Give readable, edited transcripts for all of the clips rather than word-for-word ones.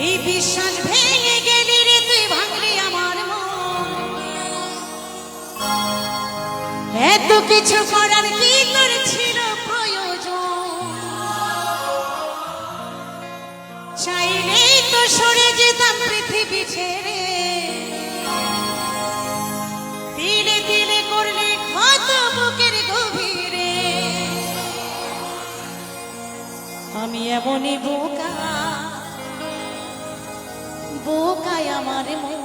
এই বিশ্বাস ভেঙে গেলি রে তুই, ভাঙলি আমার মন। এত কিছু করার কি তোর ছিল প্রয়োজন? চাইলেই তো সরে যেতাম পৃথিবী ছেড়ে। দিলে দিলে করলে ক্ষত বুকের গভীরে। আমি এমনই বোকা, বোকায় আমার মন,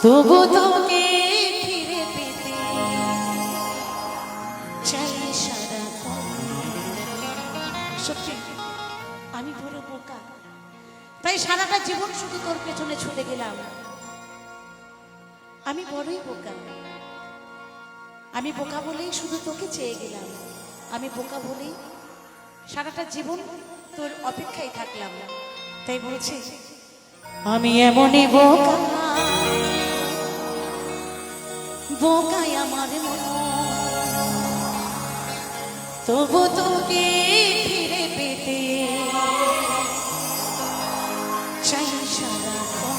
তবু তোকে ফিরে পেতে চাই সারাক্ষণ। সত্যি আমি বড় বোকা, তাই সারাটা জীবন শুধু তোর পেছনে ছুটে গেলাম। আমি বড়ই বোকা, আমি বোকা বলেই শুধু তোকে চেয়ে গেলাম। আমি বোকা বলেই সারাটা জীবন তোর অপেক্ষায় থাকলাম। তাই বলছি আমি এমনই বোকা, বোকায় আমার মন, তবু তোকে ফিরে পেতে চাই সারাক্ষণ।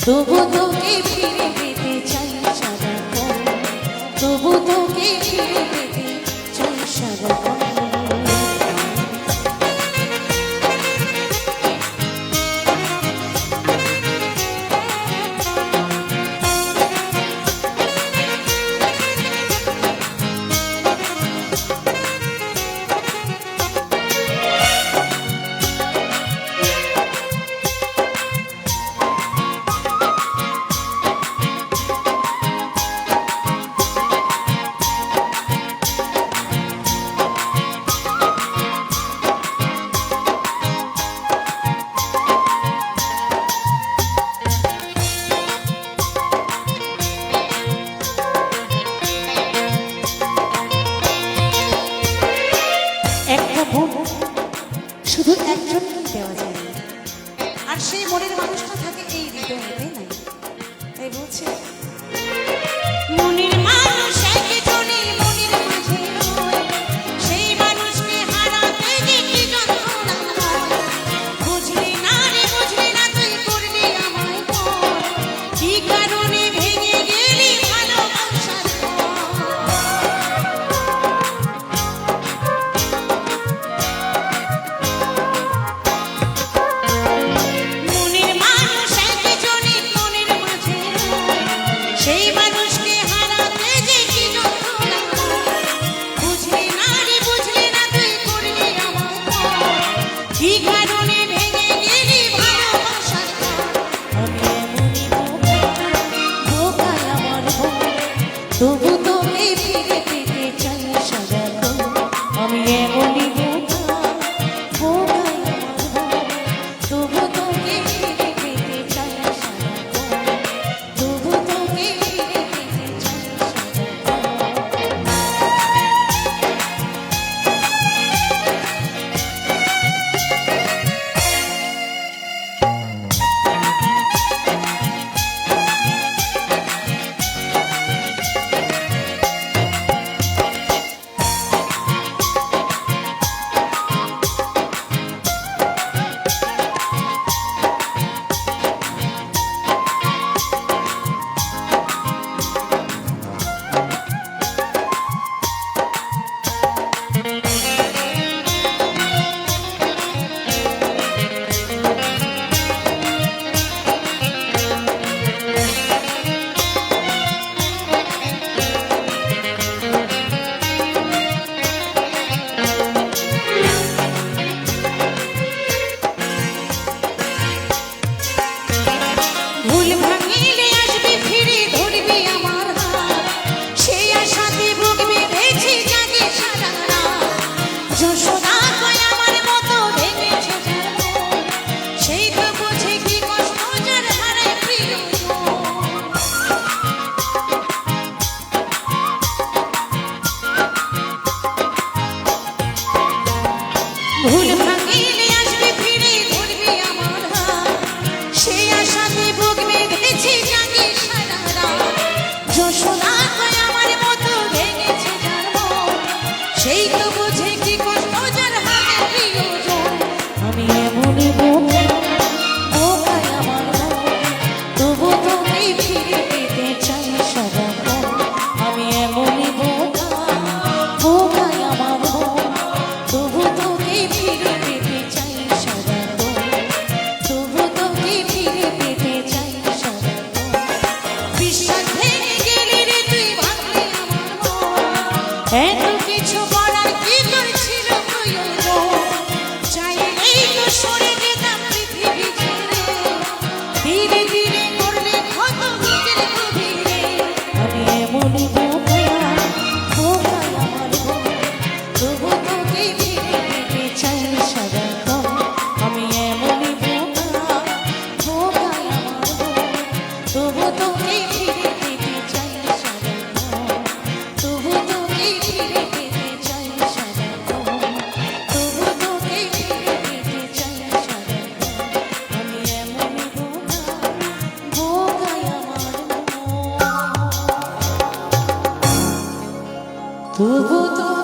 তবু তোকে ফিরে পেতে চাই সারাক্ষণ, তবু তোকে ফিরে পেতে চাই সারাক্ষণ। শুধু একজনকেই দেওয়া যায়, আর সেই মনের মানুষটা থাকে এই হৃদয়ে, নাই? তাই বলছে মনের মানুষ একজনই মনের মাঝে রয়, সেই মানুষকে হারাতে যে কি যন্ত্রণা হয়। বুঝলি না রে, বুঝলি না, তুই করলি আমায় পর, কি কারণে ভেঙে গেলি ভালোবাসার পর। মনের মানুষ একজনই মনের মাঝে রয়, সেই মানুষকে হারাতে তো